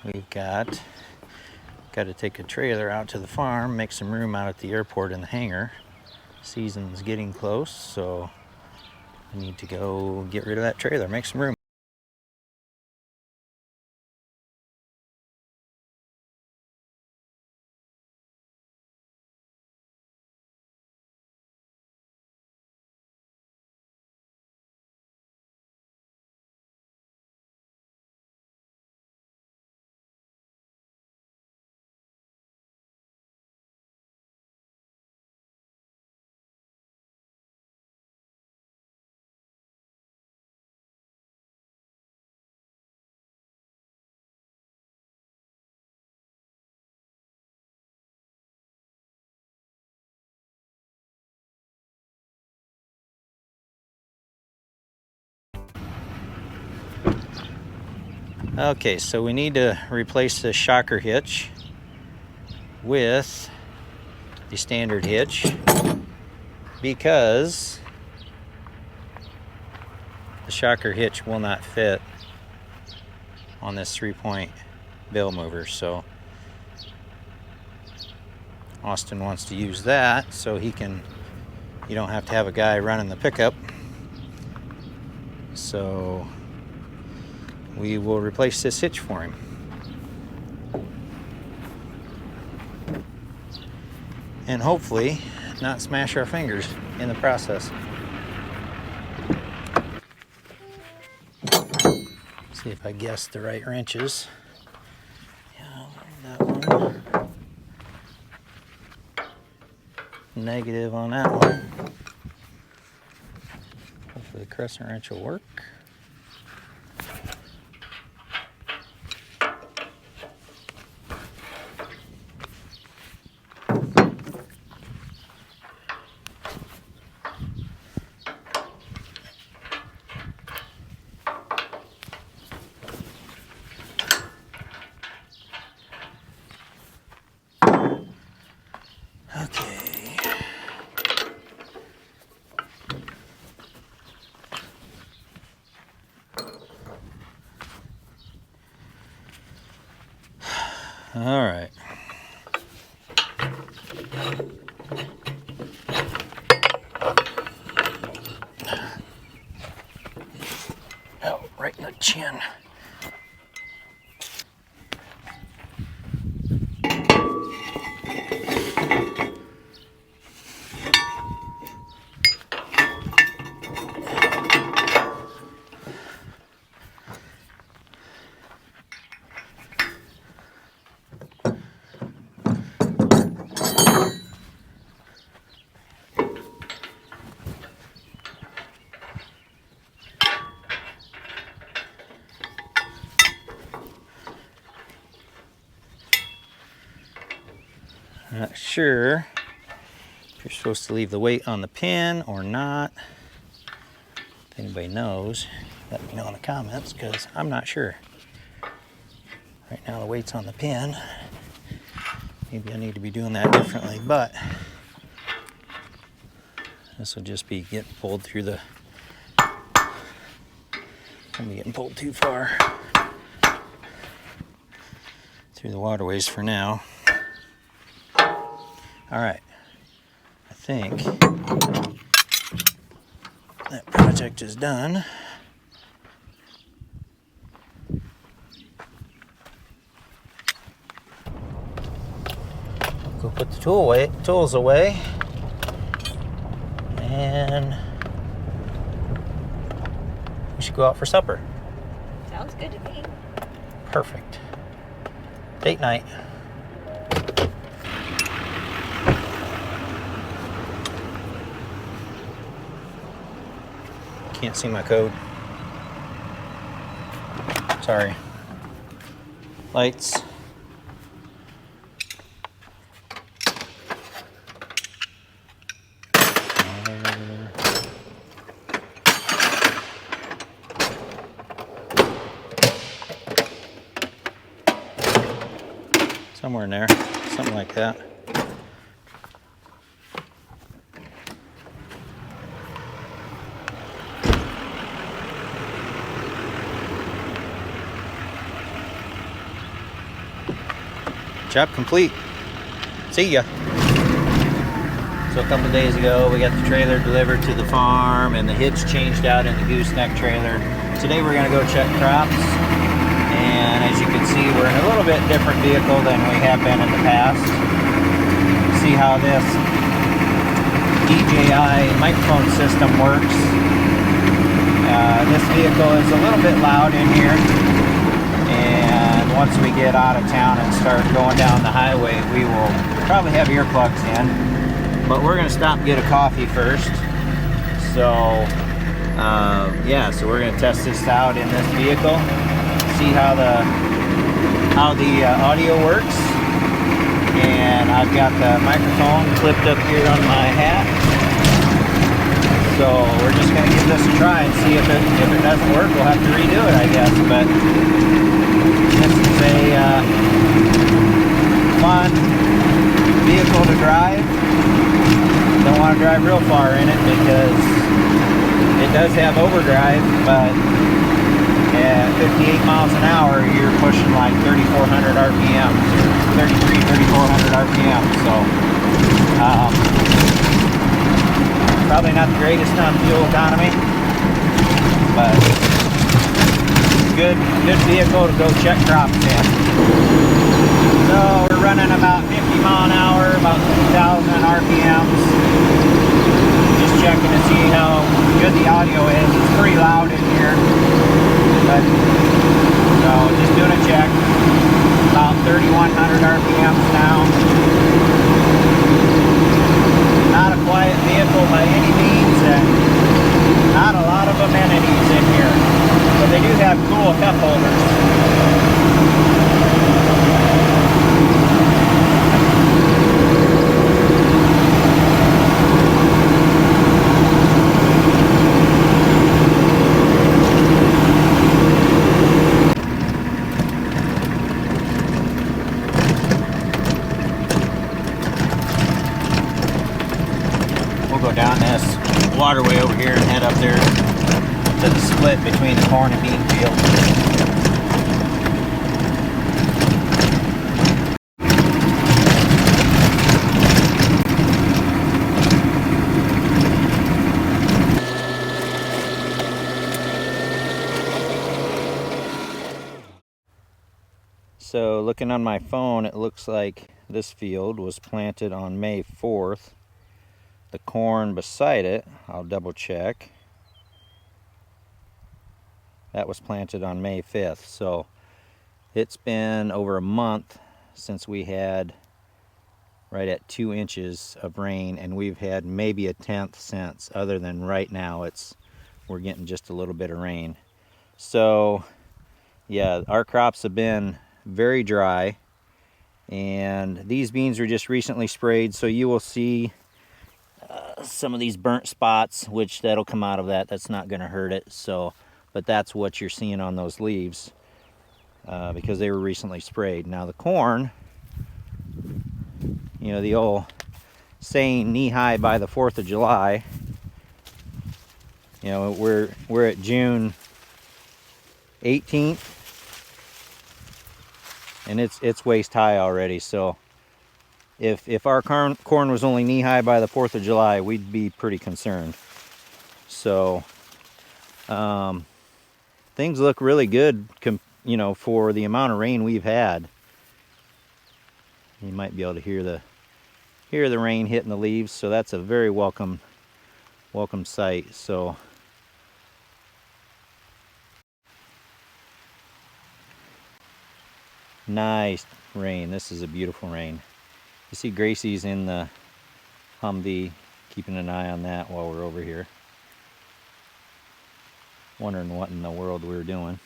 we've got to take a trailer out to the farm, make some room out at the airport in the hangar. Season's getting close, so I need to go get rid of that trailer, make some room. Okay, so we need to replace the shocker hitch with the standard hitch because the shocker hitch will not fit on this 3-point bale mover. So Austin wants to use that so you don't have to have a guy running the pickup. So we will replace this hitch for him. And hopefully not smash our fingers in the process. See if I guessed the right wrenches. Yeah, that one. Negative on that one. Hopefully the crescent wrench will work. All right. Oh, right in the chin. I'm not sure if you're supposed to leave the weight on the pin or not. If anybody knows, let me know in the comments because I'm not sure. Right now the weight's on the pin. Maybe I need to be doing that differently, but this will just be getting pulled through the... I'm getting pulled too far through the waterways for now. All right, I think that project is done. Go put the tools away, and we should go out for supper. Sounds good to me. Perfect. Date night. Can't see my code. Sorry. Lights. Somewhere in there, something like that. Job complete. See ya. So a couple days ago, we got the trailer delivered to the farm and the hitch changed out in the gooseneck trailer. Today we're gonna go check crops. And as you can see, we're in a little bit different vehicle than we have been in the past. See how this DJI microphone system works. This vehicle is a little bit loud in here. And once we get out of town and start going down the highway, we will probably have earplugs in. But we're gonna stop and get a coffee first. So, yeah, so we're gonna test this out in this vehicle. See how the audio works. And I've got the microphone clipped up here on my hat. So we're just gonna give this a try and see if it doesn't work. We'll have to redo it, I guess. But this is a fun vehicle to drive. Don't want to drive real far in it because it does have overdrive, but at 58 miles an hour, you're pushing like 3,400 RPM, 3,400 RPM. So, probably not the greatest on fuel economy, but good vehicle to go check crops in. So we're running about 50 mile an hour, about 2,000 RPMs. Just checking to see how good the audio is. It's pretty loud in here. But, so just doing a check. About 3,100 RPMs now. Not a quiet vehicle by any means, and not a lot of amenities in here. But they do have cool cup holders. Go down this waterway over here and head up there to the split between the corn and bean field. So looking on my phone, it looks like this field was planted on May 4th. The corn beside it, I'll double check. That was planted on May 5th. So it's been over a month since we had right at 2 inches of rain, and we've had maybe a tenth since, other than right now we're getting just a little bit of rain. So yeah, our crops have been very dry, and these beans were just recently sprayed, so you will see some of these burnt spots, which that'll come out of that. That's not going to hurt it. So, but that's what you're seeing on those leaves because they were recently sprayed. Now the corn, you know, the old saying, knee high by the 4th of July. You know, we're at June 18th, and it's waist high already. So if our corn was only knee high by the 4th of July, we'd be pretty concerned. So things look really good, you know, for the amount of rain we've had. You might be able to hear the rain hitting the leaves, so that's a very welcome sight. So nice rain. This is a beautiful rain. You see Gracie's in the Humvee, keeping an eye on that while we're over here. Wondering what in the world we're doing.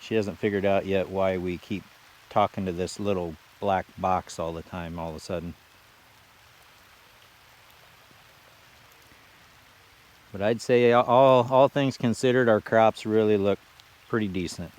She hasn't figured out yet why we keep talking to this little black box all the time, all of a sudden. But I'd say all things considered, our crops really look pretty decent.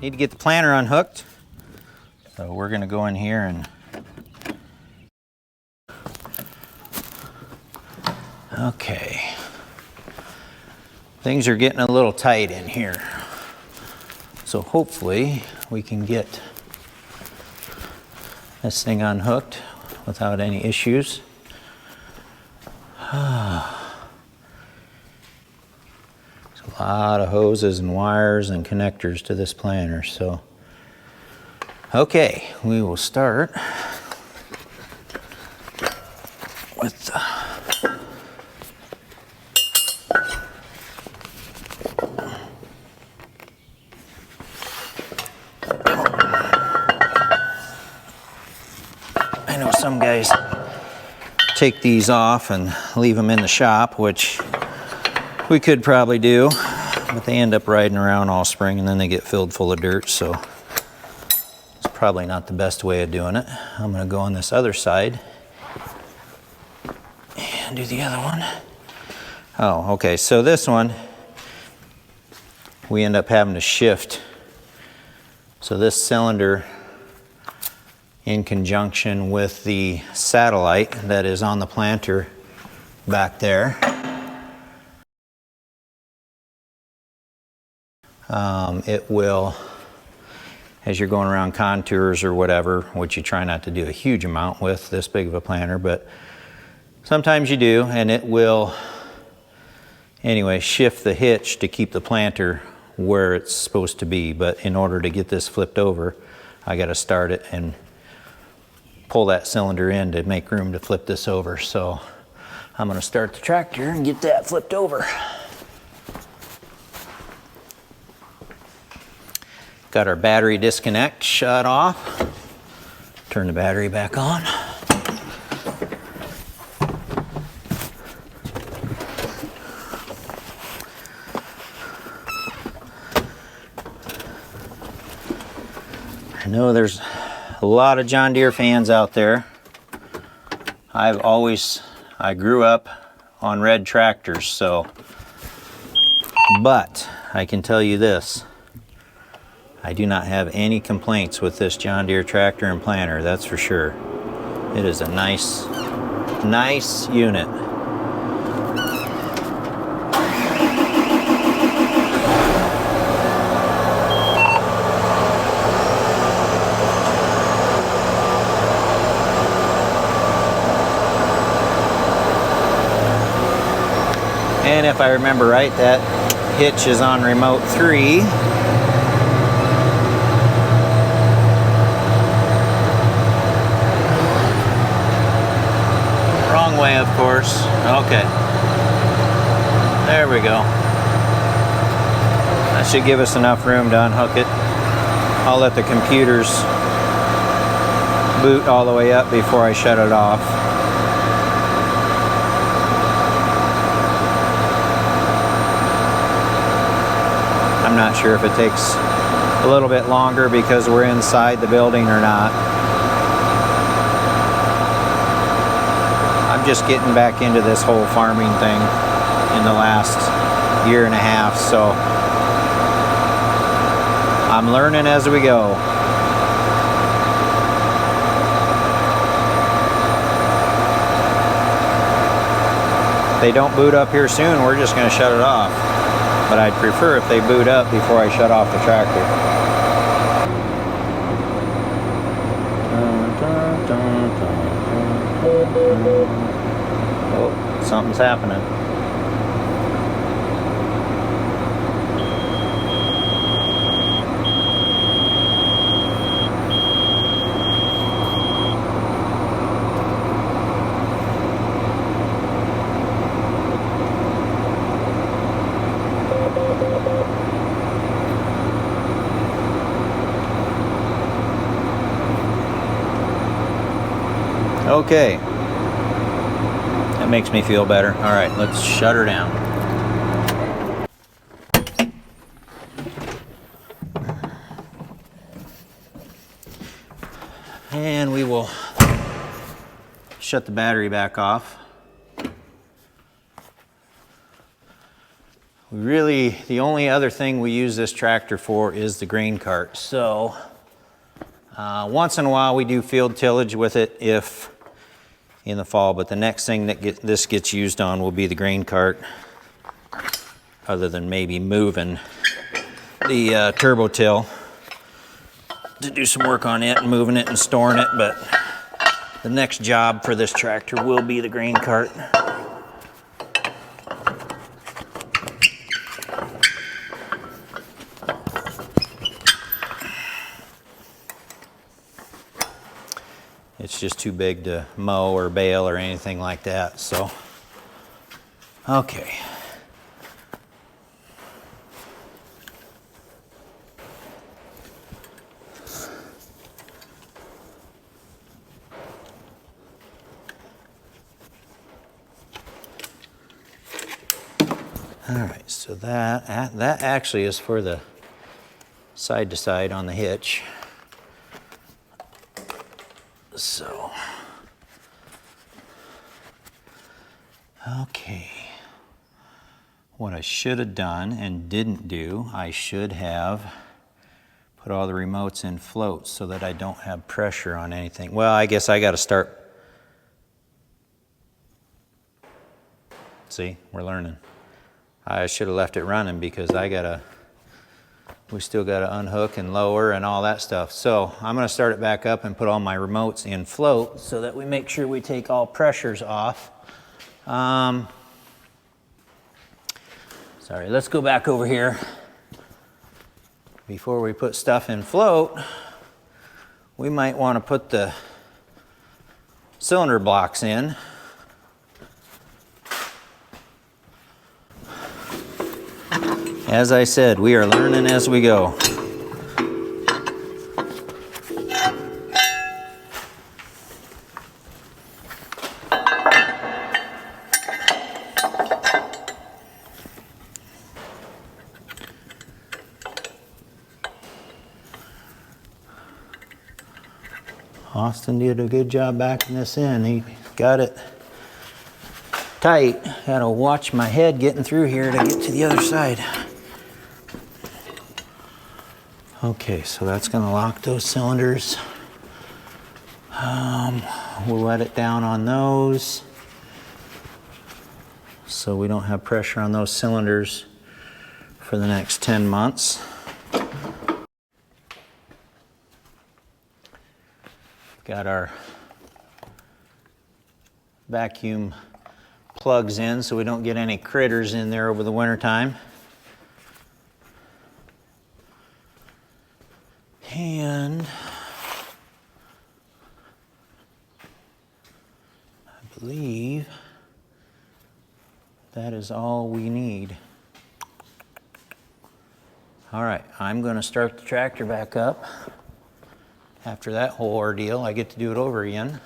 Need to get the planter unhooked. So we're gonna go in here and okay. Things are getting a little tight in here. So hopefully we can get this thing unhooked without any issues. There's a lot of hoses and wires and connectors to this planter, so okay, we will start with I know some guys take these off and leave them in the shop, which we could probably do, but they end up riding around all spring and then they get filled full of dirt, so it's probably not the best way of doing it. I'm going to go on this other side and do the other one. Oh, okay, so this one we end up having to shift. So this cylinder, in conjunction with the satellite that is on the planter back there, it will, as you're going around contours or whatever, which you try not to do a huge amount with this big of a planter, but sometimes you do, and it will anyway shift the hitch to keep the planter where it's supposed to be. But in order to get this flipped over, I got to start it and pull that cylinder in to make room to flip this over. So I'm going to start the tractor and get that flipped over. Got our battery disconnect shut off. Turn the battery back on. I know there's a lot of John Deere fans out there. I grew up on red tractors, so, but I can tell you this, I do not have any complaints with this John Deere tractor and planter, that's for sure. It is a nice unit. And if I remember right, that hitch is on remote 3. Wrong way, of course. Okay. There we go. That should give us enough room to unhook it. I'll let the computers boot all the way up before I shut it off. I'm not sure if it takes a little bit longer because we're inside the building or not. I'm just getting back into this whole farming thing in the last year and a half, so I'm learning as we go. If they don't boot up here soon, we're just going to shut it off. But I'd prefer if they boot up before I shut off the tractor. Oh, something's happening. Okay, that makes me feel better. All right, let's shut her down. And we will shut the battery back off. Really, the only other thing we use this tractor for is the grain cart. So once in a while we do field tillage with it if in the fall, but the next thing that this gets used on will be the grain cart, other than maybe moving the turbo till to do some work on it and moving it and storing it. But the next job for this tractor will be the grain cart. It's just too big to mow or bale or anything like that, so. Okay. All right, so that actually is for the side to side on the hitch. So, okay. What I should have done and didn't do, I should have put all the remotes in floats so that I don't have pressure on anything. Well, I guess I got to start. See, we're learning. I should have left it running because we still got to unhook and lower and all that stuff. So I'm going to start it back up and put all my remotes in float so that we make sure we take all pressures off. Sorry, let's go back over here. Before we put stuff in float, we might want to put the cylinder blocks in. As I said, we are learning as we go. Austin did a good job backing this in. He got it tight. Had to watch my head getting through here to get to the other side. Okay, so that's going to lock those cylinders. We'll let it down on those so we don't have pressure on those cylinders for the next 10 months. Got our vacuum plugs in so we don't get any critters in there over the winter time. And I believe that is all we need. All right, I'm going to start the tractor back up. After that whole ordeal, I get to do it over again.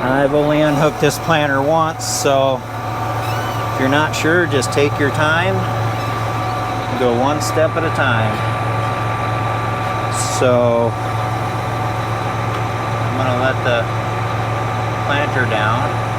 I've only unhooked this planter once, so if you're not sure, just take your time. Go one step at a time. So I'm going to let the planter down.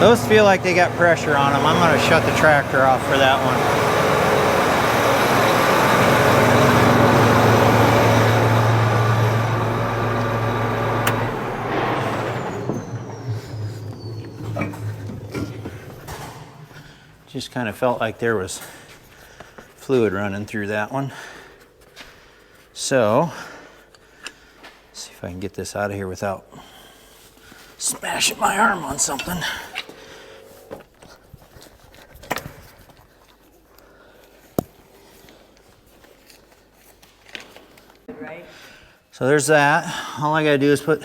Those feel like they got pressure on them. I'm gonna shut the tractor off for that one. Just kind of felt like there was fluid running through that one. So, let's see if I can get this out of here without smashing my arm on something. Right. So there's that. All I gotta do is put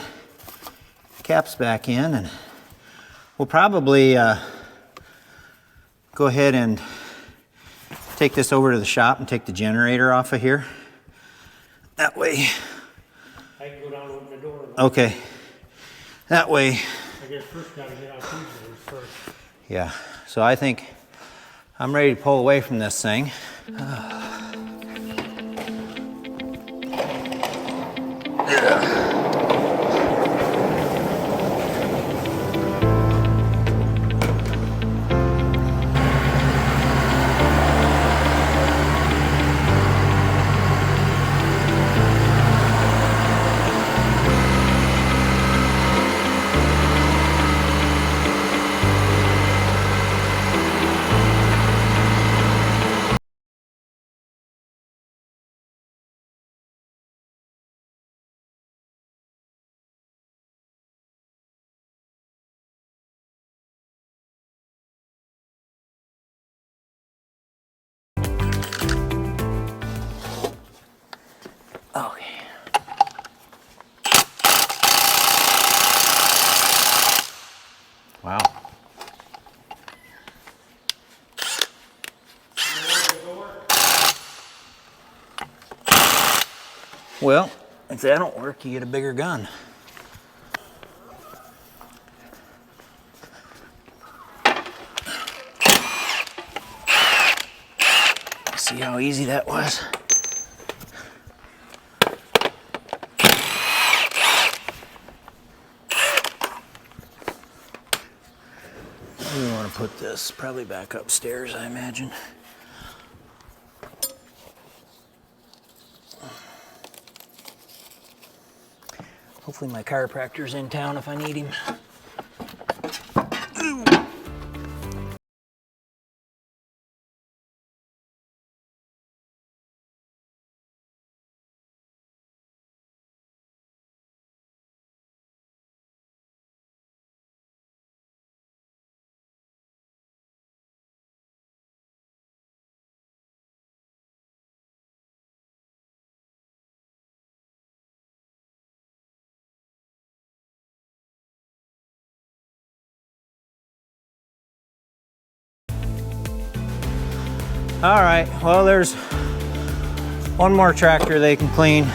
caps back in, and we'll probably go ahead and take this over to the shop and take the generator off of here. That way. I can go down and open the door. Okay. That way. I guess first gotta get out these doors first. Yeah. So I think I'm ready to pull away from this thing. Okay. Wow. Well, if that don't work, you get a bigger gun. See how easy that was? We want to put this probably back upstairs, I imagine. Hopefully my chiropractor's in town if I need him. All right, well, there's one more tractor they can clean.